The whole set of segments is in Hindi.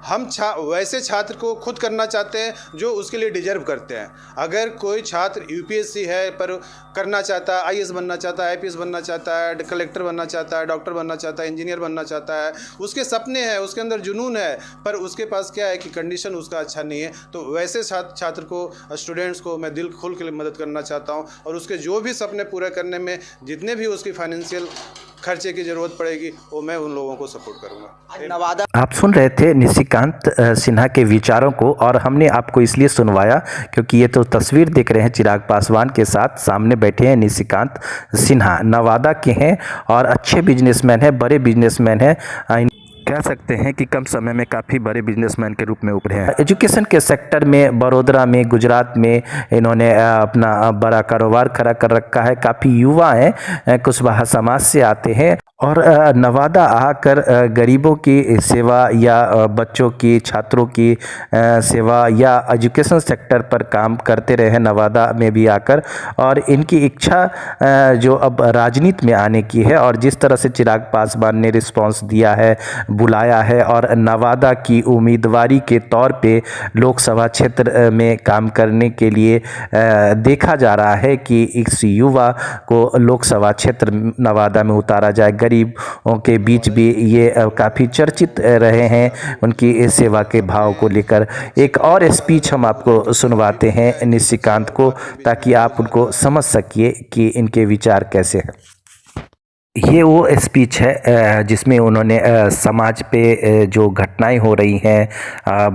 हम वैसे छात्र को खुद करना चाहते हैं जो उसके लिए डिजर्व करते हैं। अगर कोई छात्र यूपीएससी है पर करना चाहता है, आईएएस बनना चाहता है, आईपीएस बनना चाहता है, कलेक्टर बनना चाहता है, डॉक्टर बनना चाहता है, इंजीनियर बनना चाहता है, उसके सपने हैं, उसके अंदर जुनून है, पर उसके पास क्या है कि कंडीशन उसका अच्छा नहीं है, तो वैसे छात्र को, स्टूडेंट्स को मैं दिल खोल के मदद करना चाहता हूँ और उसके जो भी सपने पूरे करने में जितने भी उसकी फाइनेंशियल खर्चे की ज़रूरत पड़ेगी वो मैं उन लोगों को सपोर्ट करूँगा। नवादा आप सुन रहे थे निशिकांत सिन्हा के विचारों को, और हमने आपको इसलिए सुनवाया क्योंकि ये तो तस्वीर देख रहे हैं चिराग पासवान के साथ सामने बैठे हैं निशिकांत सिन्हा, नवादा के हैं और अच्छे बिजनेसमैन हैं, बड़े बिजनेसमैन हैं, कह सकते हैं कि कम समय में काफ़ी बड़े बिजनेसमैन के रूप में उभरे हैं। एजुकेशन के सेक्टर में बड़ौदा में, गुजरात में इन्होंने अपना बड़ा कारोबार खड़ा कर रखा है। काफ़ी युवा हैं, कुशवाहा समाज से आते हैं और नवादा आकर गरीबों की सेवा या बच्चों की, छात्रों की सेवा या एजुकेशन सेक्टर पर काम करते रहे नवादा में भी आकर, और इनकी इच्छा जो अब राजनीति में आने की है, और जिस तरह से चिराग पासवान ने रिस्पांस दिया है, बुलाया है और नवादा की उम्मीदवारी के तौर पे लोकसभा क्षेत्र में काम करने के लिए देखा जा रहा है कि इस युवा को लोकसभा क्षेत्र नवादा में उतारा जाए। गरीबों के बीच भी ये काफ़ी चर्चित रहे हैं उनकी सेवा के भाव को लेकर। एक और स्पीच हम आपको सुनवाते हैं निशिकांत को, ताकि आप उनको समझ सकिए कि इनके विचार कैसे हैं। ये वो स्पीच है जिसमें उन्होंने समाज पे जो घटनाएं हो रही हैं,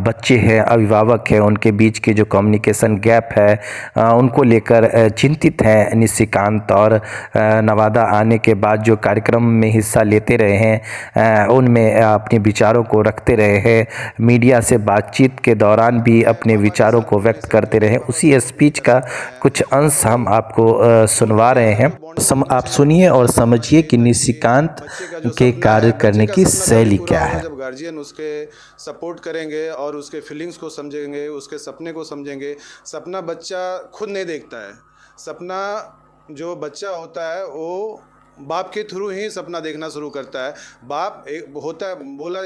बच्चे हैं, अभिभावक हैं, उनके बीच के जो कम्युनिकेशन गैप है उनको लेकर चिंतित हैं निशिकांत, और नवादा आने के बाद जो कार्यक्रम में हिस्सा लेते रहे हैं उनमें अपने विचारों को रखते रहे हैं, मीडिया से बातचीत के दौरान भी अपने विचारों को व्यक्त करते रहे। उसी स्पीच का कुछ अंश हम आपको सुनवा रहे हैं, आप सुनिए और समझिए कि निशिकांत के कार्य करने की शैली क्या है। जब गार्जियन उसके सपोर्ट करेंगे और उसके फीलिंग्स को समझेंगे, उसके सपने को समझेंगे। सपना बच्चा खुद नहीं देखता है, सपना जो बच्चा होता है वो बाप के थ्रू ही सपना देखना शुरू करता है। बाप एक होता है,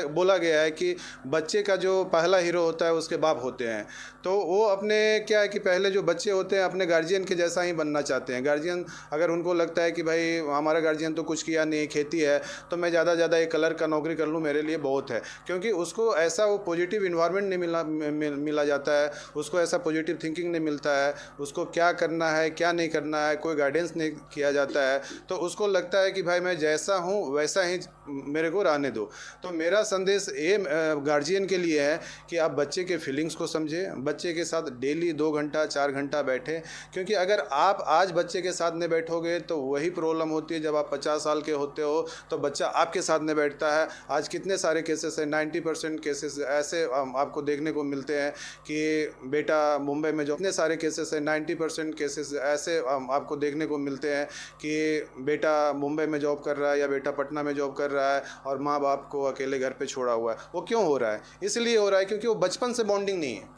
बोला गया है कि बच्चे का जो पहला हीरो होता है उसके बाप होते हैं। तो वो अपने क्या है कि पहले जो बच्चे होते हैं अपने गार्जियन के जैसा ही बनना चाहते हैं। गार्जियन अगर उनको लगता है कि भाई हमारा गार्जियन तो कुछ किया नहीं, खेती है, तो मैं ज़्यादा एक कलर का नौकरी कर लूँ, मेरे लिए बहुत है, क्योंकि उसको ऐसा वो पॉजिटिव इन्वायरमेंट नहीं मिला जाता है, उसको ऐसा पॉजिटिव थिंकिंग नहीं मिलता है, उसको क्या करना है क्या नहीं करना है कोई गाइडेंस नहीं किया जाता है। तो उसको लगता है कि भाई मैं जैसा हूँ वैसा ही मेरे को रहने दो। तो मेरा संदेश ये गार्जियन के लिए है कि आप बच्चे के फीलिंग्स को समझें, बच्चे के साथ डेली 2 घंटा 4 घंटा बैठें, क्योंकि अगर आप आज बच्चे के साथ नहीं बैठोगे तो वही प्रॉब्लम होती है जब आप 50 साल के होते हो तो बच्चा आपके साथ नहीं बैठता है। आज कितने सारे केसेस हैं, 90% केसेस ऐसे आपको देखने को मिलते हैं कि बेटा मुंबई में जो इतने सारे केसेस हैं, 90% केसेस ऐसे आपको देखने को मिलते हैं कि बेटा मुंबई में जॉब कर रहा है या बेटा पटना में जॉब कर रहा है और माँ बाप को अकेले घर पे छोड़ा हुआ है। वो क्यों हो रहा है? इसलिए हो रहा है क्योंकि वो बचपन से बॉन्डिंग नहीं है।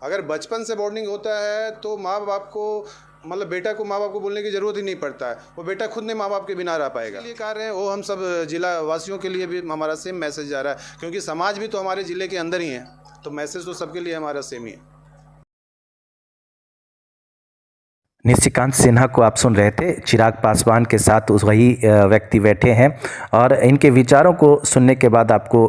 अगर बचपन से बॉन्डिंग होता है तो माँ बाप को, मतलब बेटा को माँ बाप को बोलने की ज़रूरत ही नहीं पड़ता है, वो बेटा खुद नहीं माँ बाप के बिना रह पाएगा। इसलिए कह रहे हैं, वो हम सब जिला वासियों के लिए भी हमारा सेम मैसेज जा रहा है, क्योंकि समाज भी तो हमारे ज़िले के अंदर ही है, तो मैसेज तो सबके लिए हमारा सेम ही है। निशिकांत सिन्हा को आप सुन रहे थे, चिराग पासवान के साथ वही व्यक्ति बैठे हैं, और इनके विचारों को सुनने के बाद आपको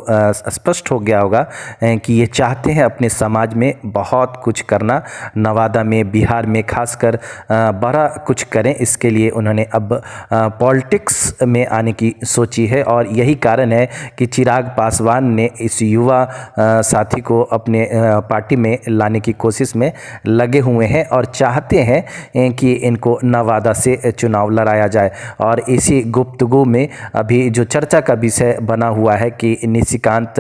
स्पष्ट हो गया होगा कि ये चाहते हैं अपने समाज में बहुत कुछ करना, नवादा में, बिहार में खासकर बड़ा कुछ करें। इसके लिए उन्होंने अब पॉलिटिक्स में आने की सोची है, और यही कारण है कि चिराग पासवान ने इस युवा साथी को अपने पार्टी में लाने की कोशिश में लगे हुए हैं और चाहते हैं कि इनको नवादा से चुनाव लड़ाया जाए। और इसी गुफ्तगू में अभी जो चर्चा का विषय बना हुआ है कि निशिकांत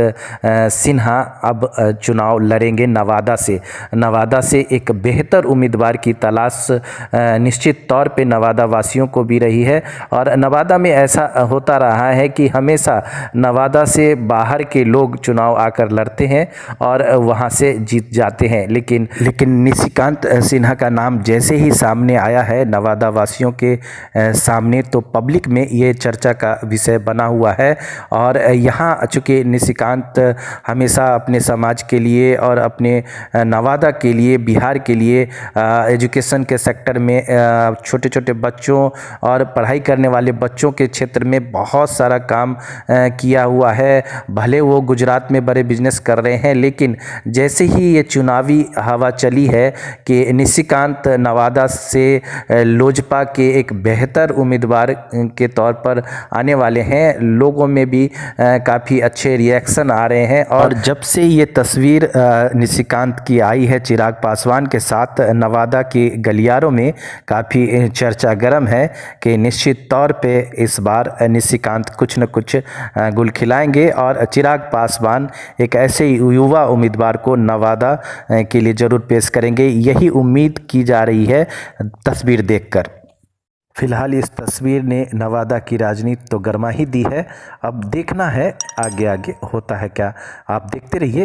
सिन्हा अब चुनाव लड़ेंगे नवादा से। नवादा से एक बेहतर उम्मीदवार की तलाश निश्चित तौर पे नवादा वासियों को भी रही है, और नवादा में ऐसा होता रहा है कि हमेशा नवादा से बाहर के लोग चुनाव आकर लड़ते हैं और वहाँ से जीत जाते हैं, लेकिन निशिकांत सिन्हा का नाम जैसे ही सामने आया है नवादा वासियों के सामने, तो पब्लिक में ये चर्चा का विषय बना हुआ है। और यहाँ चूँकि निशिकांत हमेशा अपने समाज के लिए और अपने नवादा के लिए, बिहार के लिए एजुकेशन के सेक्टर में छोटे छोटे बच्चों और पढ़ाई करने वाले बच्चों के क्षेत्र में बहुत सारा काम किया हुआ है। भले वो गुजरात में बड़े बिजनेस कर रहे हैं, लेकिन जैसे ही ये चुनावी हवा चली है कि निशिकांत नवादा से लोजपा के एक बेहतर उम्मीदवार के तौर पर आने वाले हैं, लोगों में भी काफ़ी अच्छे रिएक्शन आ रहे हैं। और जब से ये तस्वीर निशिकांत की आई है चिराग पासवान के साथ, नवादा के गलियारों में काफ़ी चर्चा गर्म है कि निश्चित तौर पे इस बार निशिकांत कुछ न कुछ गुल खिलाएंगे और चिराग पासवान एक ऐसे युवा उम्मीदवार को नवादा के लिए ज़रूर पेश करेंगे। यही उम्मीद की जा रही है तस्वीर देखकर। फिलहाल इस तस्वीर ने नवादा की राजनीति तो गरमा ही दी है। अब देखना है आगे आगे होता है क्या। आप देखते रहिए।